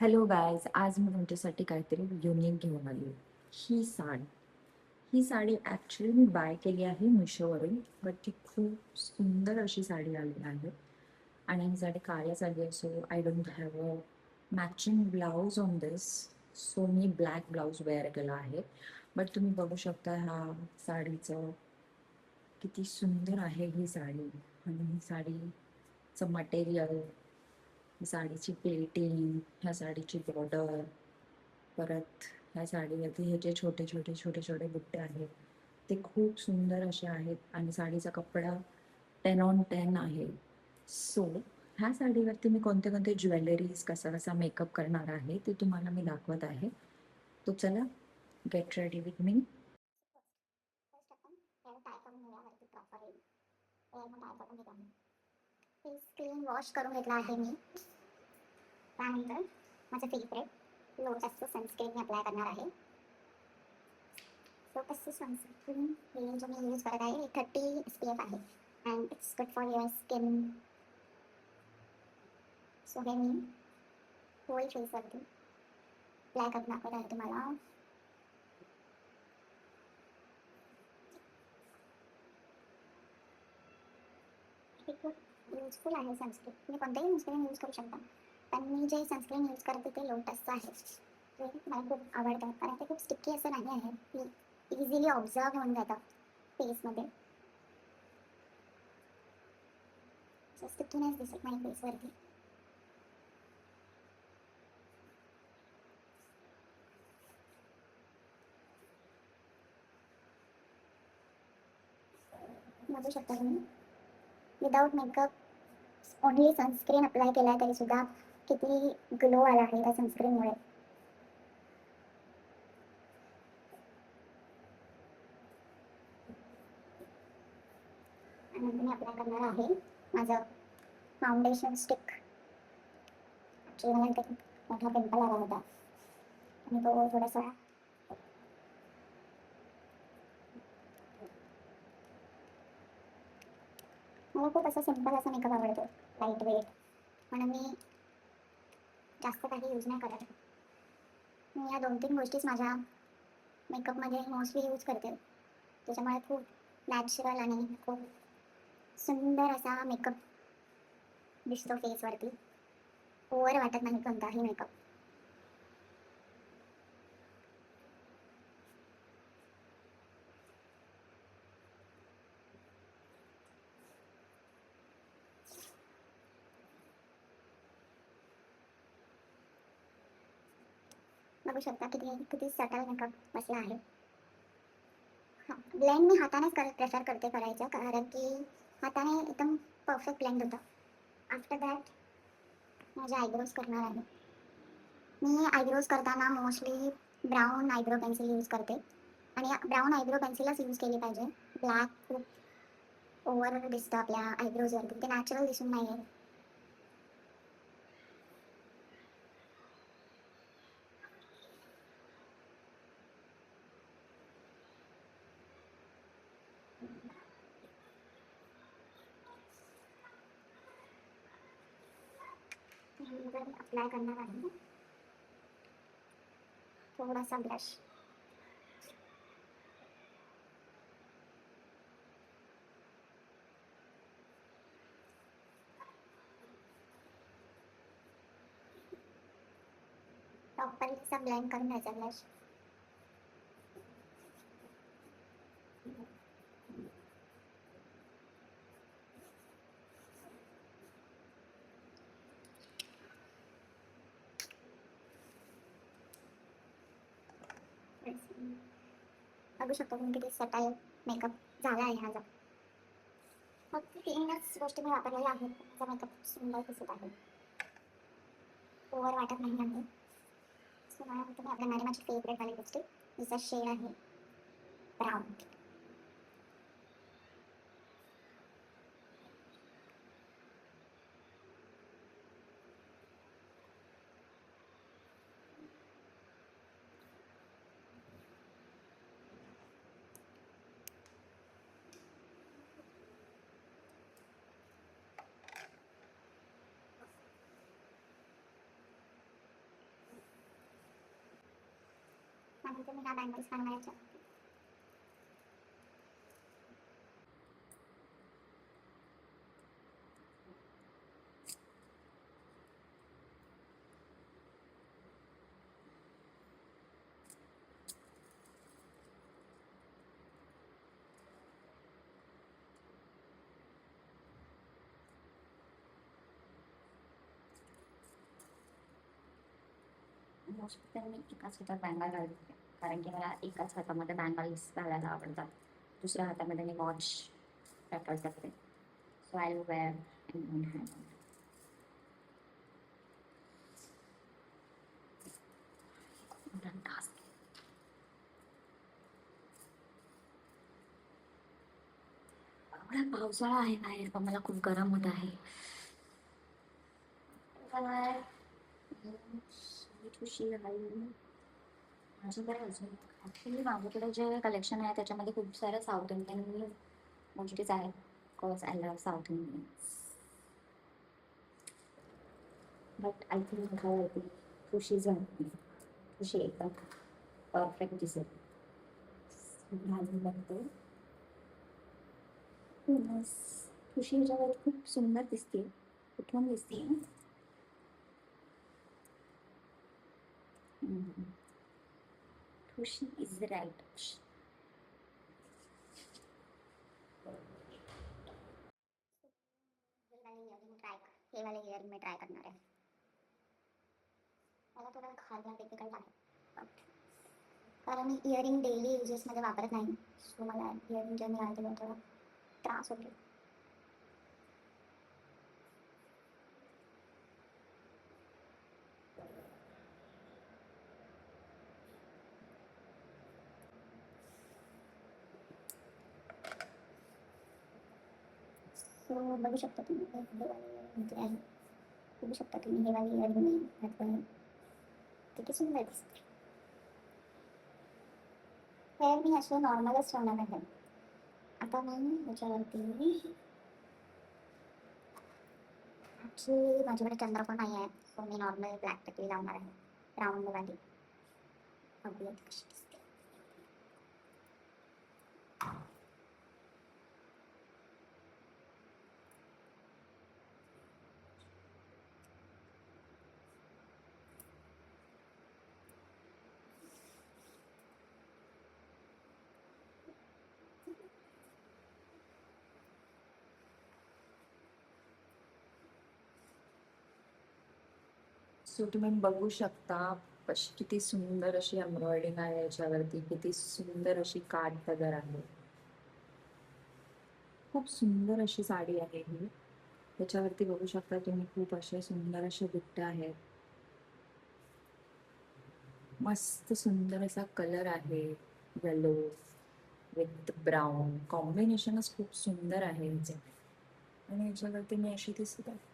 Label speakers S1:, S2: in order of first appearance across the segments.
S1: Hello guys, आज मी तुमच्यासाठी काहीतरी युनिक घेऊन आली. ही साडी ही साडी ॲक्च्युली मी बाय केली आहे मिशोवरून. बट ती खूप सुंदर अशी साडी आली आहे आणि ही साडी काळ्याच आली आहे. So I don't have a matching blouse on this. So मी ब्लॅक ब्लाऊज वेअर केला आहे. बट तुम्ही बघू शकता ह्या साडीचं किती सुंदर आहे ही साडी. आणि ही साडीचं मटेरियल, साडीची प्लेटिंग, ह्या साडीची बॉर्डर, परत ह्या साडीवरती हे जे छोटे छोटे छोटे छोटे बुट्टे आहेत ते खूप सुंदर असे आहेत आणि साडीचा कपडा 10 on 10 आहे. सो ह्या साडीवरती मी कोणते कोणते ज्वेलरीज, कसा कसा मेकअप करणार आहे ते तुम्हाला मी दाखवत आहे. तो चला, get ready with me.
S2: First आपण हेअर टाय करून घेऊयावरती प्रॉपर येईल. हेअर मग टाय करून घेऊया. फेस क्लीन वॉश करून घेतला आहे मी. त्यानंतर माझं फेवरेट लोटसचं सनस्क्रीन मी अप्लाय करणार आहे. लोटसचं सनस्क्रीन हे जो मी यूज करत आहे 30 SPF आहे and it's good for your skin. So हे मी होल फेसवरती अप्लाय करून दाखवत आहे तुम्हाला. हे खूप युजफुल आहे सनस्क्रीन. तुम्ही कोणतेही सनस्क्रीन यूज करू शकता, पण मी जे सनस्क्रीन यूज करते ते लोटसचं आहे. ते मला खूप आवडतं कारण ते खूप स्टिकी असं नाही आहे. ती इझिली ऑब्झर्व होऊन जातं फेसमध्ये. स्टिकीनेस दिसत नाही फेसवरती. बघू शकता तुम्ही without makeup only sunscreen apply केला तरी सुद्धा किती ग्लो आला आहे त्या सनस्क्रीनमुळे. आणि मी अप्लाय करणार आहे माझं फाउंडेशन स्टिक. ॲक्च्युली मला इथे मोठा पिंपल आला होता आणि तो थोडासा मला खूप असा सिम्पल असा मेकअप आवडतो, लाईट वेट, म्हणून मी जास्त काही यूज नाही करत. मी या 2-3 गोष्टीच माझ्या मेकअपमध्ये मोस्टली यूज करते. त्याच्यामुळे खूप नॅचरल आणि खूप सुंदर असा मेकअप दिसतो फेसवरती. ओव्हर वाटत नाही कोणताही मेकअप. बघू शकता किती किती सटल मेकअप बसला आहे. हां, ब्लेंड मी हातानेच प्रेफर करते करायचं, कारण की हाताने एकदम परफेक्ट ब्लेंड होतं. आफ्टर दॅट माझे आयब्रोज करणार आहे. मी आयब्रोज करताना mostly brown eyebrow pencil use करते आणि ब्राऊन आयब्रो पेन्सिलच यूज केली पाहिजे. ब्लॅक खूप ओव्हर दिसतं आपल्या आयब्रोजवरती, ते नॅचरल दिसून नाही येत. अप्लाय करणार आहे थोडासा ब्रश. प्रॉपरली असा ब्लेंड करून घ्यायचा ब्रश. बघू शकतो तुम्ही किती सटाईल मेकअप झाला आहे माझा. फक्त 3च गोष्टी मी वापरलेल्या आहेत. माझा मेकअप सुंदर दिसत आहे, ओव्हर वाटत नाही आहे. सो मला तुम्ही आपल्या माझी फेवरेट वाली लिपस्टिक, तिचा शेड आहे ब्राऊन. सांगितलं मी ह्या बँगल्स घालणार याच्या.
S1: मोस्ट तर मी एकाच हातात बँगल घालते, कारण की मला एकाच हातामध्ये बँगल्स घालायला आवडतात. दुसऱ्या हातामध्ये मी वॉच प्रेफर करते. So I wear in one hand. Task. एवढा पावसाळा आहे बाहेर, पण मला खूप गरम होत आहे. काय ठुशी घालून माझ्याकडे अजून ॲक्च्युली माझ्याकडे जे कलेक्शन आहे त्याच्यामध्ये खूप साऱ्या साऊथ इंडियन गोष्टीच आहेत. Because I love south Indians. But I think घालायची ठुशीच घालते. ठुशी एकदम परफेक्ट दिसेल घालून बघते. बस ठुशी ह्याच्यावर खूप सुंदर दिसते. कुठून दिसते? ठुशी इज द राईट ऑप्शन.
S2: हे वाले इयरिंग मी ट्राय करणार आहे. मला थोडं घालणं डिफिकल्ट आहे, कारण मी इयरिंग डेली युजेसमध्ये वापरत नाही. सो मला इयरिंग जे मी घालते थोडा त्रास होतो. सो बघू शकता तुम्ही हे वाले इयरिंग जे आहे, बघू शकता तुम्ही हे वाले इयरिंग मी घातलं आहे. किती सुंदर दिसते. हेअर मी असे नॉर्मलच ठेवणार आहे. आता मी ह्याच्यावरती ॲक्च्युली माझ्याकडे चंद्रकोर नाही आहे, सो मी नॉर्मल ब्लॅक टिकली लावणार आहे राऊंडवाली. बघूया कशी दिसते.
S1: सो तुम्ही बघू शकता कशी किती सुंदर अशी एम्ब्रॉयडिंग आहे याच्यावरती. किती सुंदर अशी काठ पदर आहे. खूप सुंदर अशी साडी आहे ही. त्याच्यावरती बघू शकता तुम्ही खूप असे सुंदर असे बुट्टे आहेत. मस्त सुंदर असा कलर आहे. येलो विथ ब्राऊन कॉम्बिनेशनच खूप सुंदर आहे ह्याचे. आणि याच्यावरती मी अशी दिसत आहे.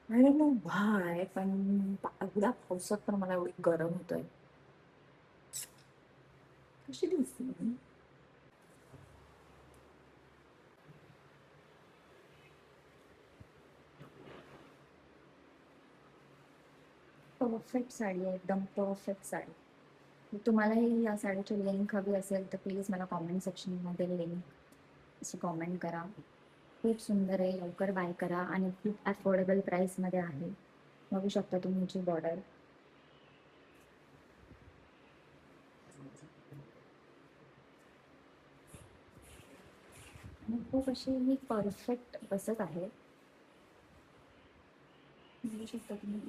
S1: I don't know why, पण एवढ्या पावसात पण मला एवढी गरम होत आहे. कशी दिसते मी? परफेक्ट साडी आहे, एकदम परफेक्ट साडी. तुम्हालाही या साडीची लिंक हवी असेल तर प्लीज मला कॉमेंट सेक्शनमध्ये लिंक अशी कॉमेंट करा. खूप सुंदर आहे, लवकर बाय करा आणि खूप अफोर्डेबल प्राईसमध्ये आहे. बघू शकता तुम्ही ह्याची बॉर्डर. आणि खूप अशी ही परफेक्ट बसत आहे. बघू शकता तुम्ही.